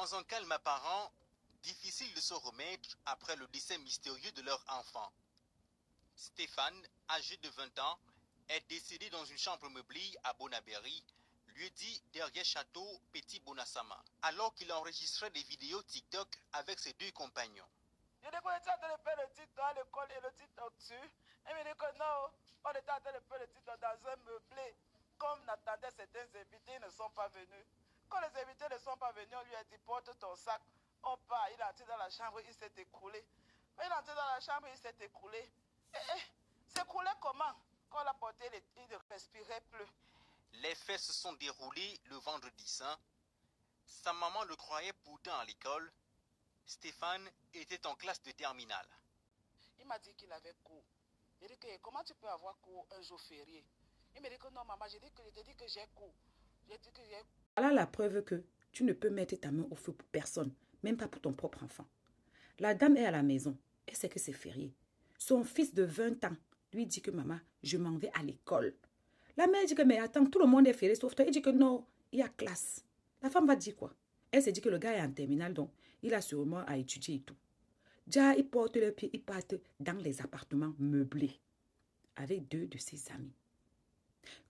Dans un calme apparent, difficile de se remettre après le décès mystérieux de leur enfant. Stéphane, âgé de 20 ans, est décédé dans une chambre meublée à Bonaberry, lieu-dit derrière château Petit Bonassama, alors qu'il enregistrait des vidéos TikTok avec ses deux compagnons. Je dis qu'on était en train de faire le titre à l'école et le titre au-dessus. Et il me dit que non, on était en train de faire le titre dans un meublé. Comme on attendait, certains invités ils ne sont pas venus. Quand les invités ne sont pas venus, on lui a dit porte ton sac. On part, il est entré dans la chambre, il s'est écroulé. Il est entré dans la chambre, il s'est écroulé. S'écroulé comment? Quand on l'a porté, il ne respirait plus. Les faits se sont déroulés le vendredi saint. Sa maman le croyait pourtant à l'école. Stéphane était en classe de terminale. Il m'a dit qu'il avait cours. J'ai dit que comment tu peux avoir cours un jour férié? Il me dit que non, maman, je te dis que j'ai cours. J'ai dit que j'ai... Voilà la preuve que tu ne peux mettre ta main au feu pour personne, même pas pour ton propre enfant. La dame est à la maison. Elle sait que c'est férié. Son fils de 20 ans lui dit que maman, je m'en vais à l'école. La mère dit que mais attends, tout le monde est férié sauf toi. Il dit que non, il y a classe. La femme va dire quoi? Elle se dit que le gars est en terminale, donc il a sûrement à étudier et tout. Déjà, il porte le pied, il part dans les appartements meublés avec deux de ses amis.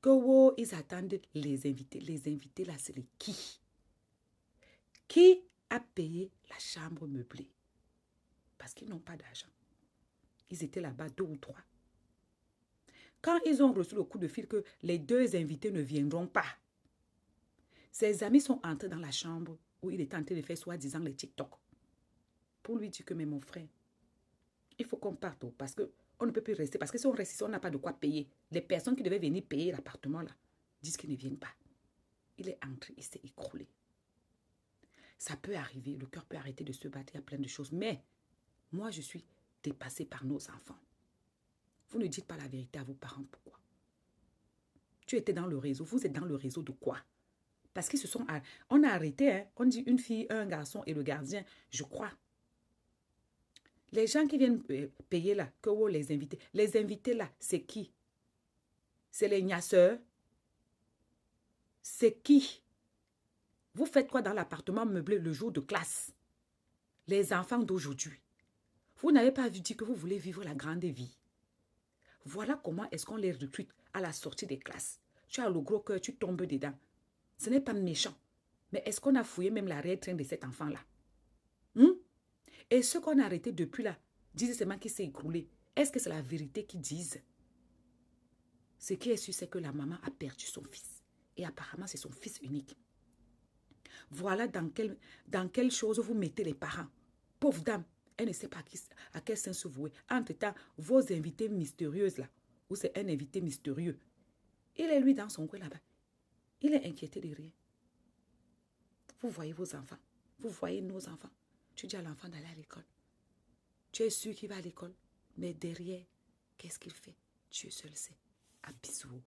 Que wow, ils attendent les invités. Les invités là, c'est les qui? Qui a payé la chambre meublée? Parce qu'ils n'ont pas d'argent. Ils étaient là-bas 2 ou 3. Quand ils ont reçu le coup de fil que les 2 invités ne viendront pas, ses amis sont entrés dans la chambre où il était en train de faire soi-disant les TikTok pour lui dire que mais mon frère, il faut qu'on parte parce qu'on ne peut plus rester. Parce que si on reste ici, on n'a pas de quoi payer. Les personnes qui devaient venir payer l'appartement là disent qu'ils ne viennent pas. Il est entré, il s'est écroulé. Ça peut arriver, le cœur peut arrêter de se battre, il y a plein de choses. Mais moi, je suis dépassée par nos enfants. Vous ne dites pas la vérité à vos parents. Pourquoi? Tu étais dans le réseau. Vous êtes dans le réseau de quoi? Parce qu'ils se sont... On a arrêté, hein? On dit une fille, un garçon et le gardien, je crois. Les gens qui viennent payer là, que vous les invités. Les invités là, c'est qui? C'est les gnasseurs? C'est qui? Vous faites quoi dans l'appartement meublé le jour de classe? Les enfants d'aujourd'hui. Vous n'avez pas vu dire que vous voulez vivre la grande vie. Voilà comment est-ce qu'on les recrute à la sortie des classes. Tu as le gros cœur, tu tombes dedans. Ce n'est pas méchant. Mais est-ce qu'on a fouillé même l'arrière-train de cet enfant-là? Et ceux qu'on a arrêtés depuis là, disent seulement qu'il s'est écroulé. Est-ce que c'est la vérité qu'ils disent? Ce qui est sûr, c'est que la maman a perdu son fils. Et apparemment, c'est son fils unique. Voilà dans quelle chose vous mettez les parents. Pauvre dame, elle ne sait pas à quel sens se vouer. Entre-temps, vos invités mystérieuses là, ou c'est un invité mystérieux, il est lui dans son coin là-bas. Il est inquiété de rien. Vous voyez vos enfants. Vous voyez nos enfants. Tu dis à l'enfant d'aller à l'école. Tu es sûr qu'il va à l'école. Mais derrière, qu'est-ce qu'il fait? Dieu seul sait. À bisous.